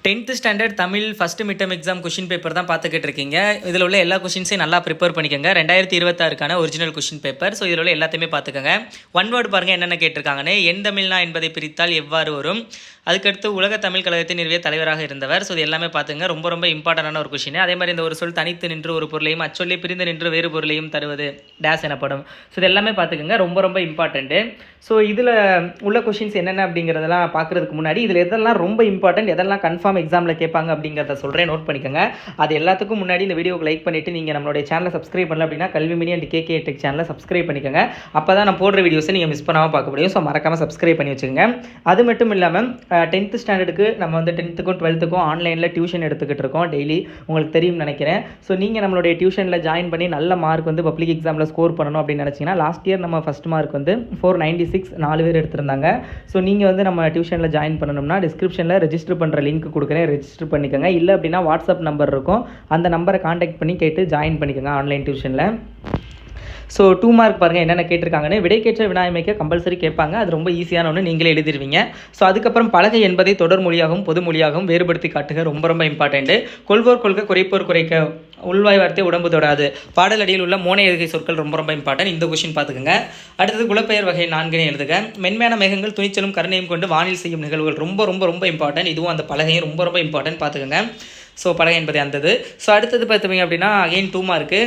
10th standard Tamil first mid term exam question paper தான் பார்த்துக்கிட்டு இருக்கீங்க. இதில் உள்ள எல்லா கொஷின்ஸையும் நல்லா ப்ரிப்பேர் பண்ணிக்கோங்க. 2026க்கான ஒரிஜினல் கொஷின் பேப்பர். ஸோ இதில் உள்ள எல்லாத்தையுமே பார்த்துக்கோங்க. ஒன் வேர்டு பாருங்கள் என்னென்ன கேட்டிருக்காங்கன்னு. என் தமிழ்னா என்பதை பிரித்தால் எவ்வாறு வரும். அதுக்கடுத்து உலக தமிழ் கழகத்தை நிறுவிய தலைவராக இருந்தவர். ஸோ இது எல்லாமே பார்த்துங்க. ரொம்ப ரொம்ப இம்பார்ட்டண்டான ஒரு கொஷின். அதே மாதிரி இந்த ஒரு சொல் தனித்து நின்று ஒரு பொருளையும் அச்சொல்லி பிரிந்து நின்று வேறு பொருளையும் தருவது டேஸ் எனப்படும். ஸோ இது எல்லாமே பார்த்துக்கோங்க. ரொம்ப ரொம்ப இம்பார்ட்டண்ட்டு. ஸோ இதில் உள்ள கொஷின்ஸ் என்னென்ன அப்படிங்கிறதெல்லாம் பார்க்குறதுக்கு முன்னாடி இதில் எதெல்லாம் ரொம்ப இம்பார்ட்டன்ட், எதெல்லாம் கன்ஃபார்ம் எக்ஸாமில் கேட்பாங்க அப்படிங்கிறத சொல்கிறேன், நோட் பண்ணிக்கோங்க. அது எல்லாத்துக்கும் முன்னாடி இந்த வீடியோக்கு லைக் பண்ணிவிட்டு நீங்கள் நம்மளுடைய சேனலை சப்ஸ்கிரைப் பண்ணல அப்படின்னா கல்வி மினி அண்ட் கேகே டெக் சேனலை சப்ஸ்கிரைப் பண்ணிக்கோங்க. அப்போ தான் நான் போடுற வீடியோஸை நீங்கள் மிஸ் பண்ணாமல் பார்க்க முடியும். ஸோ மறக்காமல் சப்ஸ்கிரைப் பண்ணி வச்சுக்கோங்க. அது மட்டும் இல்லாமல் 10th ஸ்டாண்டர்டுக்கு நம்ம வந்து 10th-க்கும் 12th-க்கும் ஆன்லைனில் டியூஷன் எடுத்துக்கிட்டு இருக்கோம் டெய்லி. உங்களுக்கு தெரியும் நினைக்கிறேன். ஸோ நீங்கள் நம்மளுடைய டியூஷனில் ஜாயின் பண்ணி நல்ல மார்க் வந்து பப்ளிக் எக்ஸாமில் ஸ்கோர் பண்ணணும் அப்படின்னு நினச்சிங்கன்னா லாஸ்ட் இயர் நம்ம ஃபஸ்ட் மார்க் வந்து 496 4 பேர் எடுத்திருந்தாங்க. ஸோ நீங்கள் வந்து நம்ம டியூஷனில் ஜாயின் பண்ணணும்னா டிஸ்கிரிப்ஷனில் ரெஜிஸ்டர் பண்ணுற லிங்க் கொடுக்குறேன், ரெஜிஸ்டர் பண்ணிக்கோங்க. இல்லை அப்படின்னா வாட்ஸ்அப் நம்பர் இருக்கும், அந்த நம்பரை காண்டாக்ட் பண்ணி கேட்டு ஜாயின் பண்ணிக்கோங்க ஆன்லைன் டியூஷனில். ஸோ 2 மார்க் பாருங்கள் என்னென்ன கேட்டிருக்காங்கன்னு. விடைக்கேற்ற வினாயமைக்க கம்பல்சரி கேட்பாங்க. அது ரொம்ப ஈஸியான ஒன்று, நீங்களே எழுதிடுவீங்க. ஸோ அதுக்கப்புறம் பலகை என்பதை தொடர் மொழியாகவும் பொது மொழியாகவும் வேறுபடுத்தி காட்டுக. ரொம்ப ரொம்ப இம்பார்ட்டண்ட்டு. கொள்வோர் கொள்க, குறைப்போர் குறைக்க, உள்வாய் வார்த்தை உடம்பு தொடாது. பாடலடியில் உள்ள மோனை எதுகை சொற்கள் ரொம்ப ரொம்ப இம்பார்ட்டன்ட். இந்த கொஷின் பார்த்துக்கோங்க. அடுத்தது குலப்பெயர் வகை 4 எழுதுக. மென்மையான மேகங்கள் துணிச்சலும் கருணையும் கொண்டு வானில் செய்யும் நிகழ்வுகள் ரொம்ப ரொம்ப ரொம்ப இம்பார்ட்டன்ட். இதுவும் அந்த பலகையும் ரொம்ப ரொம்ப இம்பார்ட்டன்ட், பார்த்துக்கோங்க. ஸோ பலகை என்பதை அந்தது. ஸோ அடுத்தது பார்த்தீங்க அப்படின்னா அகைன் 2 மார்க்கு.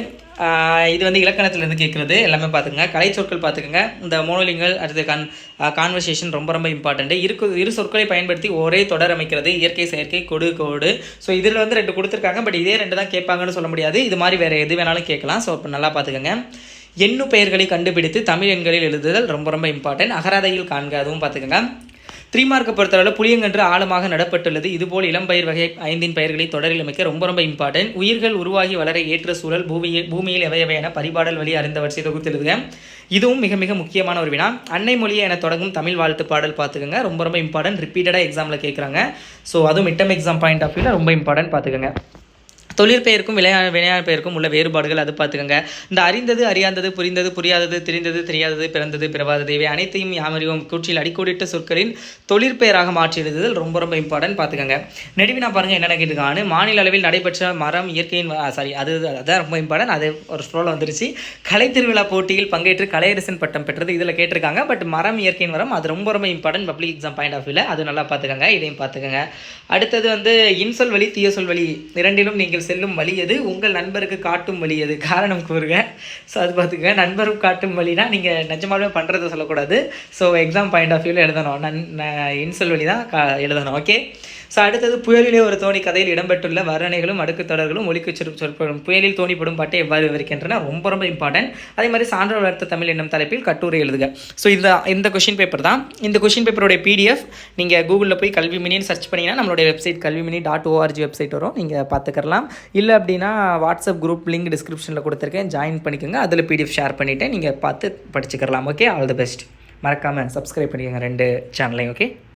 இது வந்து இலக்கணத்திலேருந்து கேட்குறது எல்லாமே பார்த்துக்கங்க. கலை சொற்கள் பார்த்துக்கோங்க. இந்த மோனோலிங்கல், அடுத்து கான்வர்சேஷன் ரொம்ப ரொம்ப இம்பார்ட்டண்ட்டு. இரு சொற்களை பயன்படுத்தி ஒரே தொடர் அமைக்கிறது, இயற்கை செயற்கை, கொடு கோடு. ஸோ இதில் வந்து 2 கொடுத்துருக்காங்க. பட் இதே 2 தான் கேட்பாங்கன்னு சொல்ல முடியாது. இது மாதிரி வேறு எது வேணாலும் கேட்கலாம். ஸோ இப்போ நல்லா பார்த்துக்கோங்க. எண்ணு பெயர்களை கண்டுபிடித்து தமிழ் எண்களில் எழுதுதல் ரொம்ப ரொம்ப இம்பார்ட்டன்ட். அகராதையில் காண்க, அதுவும் பார்த்துக்கோங்க. 3 மார்க்கை பொறுத்தளவில் புளியங்கன்று ஆழமாக நடப்பட்டுள்ளது. இதுபோல் இளம்பயிர் வகை 5 பெயர்களை தொடரில் அமைக்க ரொம்ப ரொம்ப இம்பார்ட்டன்ட். உயிர்கள் உருவாகி வளர ஏற்ற சூழல் பூமியில் எவையவையான பரிபாடல் வழி அறிந்த வரிசை தொகுத்து எழுதுக. இதுவும் மிக மிக முக்கியமான ஒரு வினா. அன்னை மொழியை என தொடங்கும் தமிழ் வாழ்த்து பாடல் பார்த்துக்கோங்க. ரொம்ப ரொம்ப இம்பார்ட்டன்ட். ரிப்பீட்டடாக எக்ஸாமில் கேட்குறாங்க. ஸோ அதுவும் mid term exam point of வியூவில் ரொம்ப இம்பார்ட்டன்ட், பார்த்துக்கோங்க. தொழிற்பெயருக்கும் வினையார் பெயருக்கும் உள்ள வேறுபாடுகள் அது பார்த்துக்கோங்க. இந்த அறிந்தது, அறியாதது, புரிந்தது, புரியாதது, தெரிந்தது, தெரியாதது, பிறந்தது, பிறவாதது, இவை அனைத்தையும் யாமறிவோம் கூற்றில் அடிக்கோடிட்ட சொற்களின் தொழிற்பெயராக மாற்றி எழுதுதல் ரொம்ப ரொம்ப இம்பார்ட்டன்ட், பார்த்துக்கோங்க. நெடுவினா பாருங்கள் என்னென்ன கேட்டுக்கான்னு. மாநில அளவில் நடைபெற்ற மரம் இயற்கையின் அதுதான் ரொம்ப இம்பார்ட்டன்ட். அது ஒரு ஸ்லோவில் வந்துருச்சு. கலை திருவிழா போட்டியில் பங்கேற்று கலையரசன் பட்டம் பெற்றது இதில் கேட்டிருக்காங்க. பட் மரம் இயற்கையின் மரம் அது ரொம்ப ரொம்ப important public exam point of வியூவில். அது நல்லா பார்த்துக்கோங்க. இதையும் பார்த்துக்கோங்க. அடுத்தது வந்து இன்சொல் வழி தீய சொல் வழி இரண்டிலும் நீங்கள் செல்லும் வழி எது, உங்கள் நண்பருக்கு காட்டும் வழி எது, காரணம் கூறுங்க. ஸோ அது பார்த்துக்க. நண்பருக்கு காட்டும் வழினா நீங்கள் நிஜமாவே பண்ணுறதை சொல்லக்கூடாது. ஸோ எக்ஸாம் பாயிண்ட் ஆஃப் வியூவில் எழுதணும். இன்சொல் வழி தான் எழுதணும். ஓகே. ஸோ அடுத்தது புயலிலே ஒரு தோணி கதையில் இடம்பெற்றுள்ள வர்ணனைகளும் அடுக்கு தொடர்களும் ஒலிக்கு சொற்படும். புயலில் தோணிப்படும் பாட்டை எவ்வாறு விவரிக்கின்றன ரொம்ப ரொம்ப இம்பார்ட்டன்ட். அதே மாதிரி சான்று வளர்த்த தமிழ் என்னும் தலைப்பில் கட்டுரை எழுதுக. ஸோ இந்த கொஷின் பேப்பர் தான். இந்த கொஷின் பேப்பருடைய PDF நீங்கள் கூகுளில் போய் கல்வி மினின்னு சர்ச் பண்ணிங்கன்னா நம்மளுடைய வெப்சைட் kalvimini.org வெப்சைட் வரும், நீங்கள் பார்த்துக்கலாம். இல்லை அப்படின்னா வாட்ஸ்அப் குரூப் லிங்க் டிஸ்கிரிப்ஷனில் கொடுத்துருக்கேன், ஜாயின் பண்ணிக்கோங்க. அதில் PDF ஷேர் பண்ணிவிட்டு நீங்கள் பார்த்து படிச்சுக்கலாம். Okay, all the best. மறக்காமல் சப்ஸ்கிரைப் பண்ணிக்கோங்க 2 சேனலையும். ஓகே.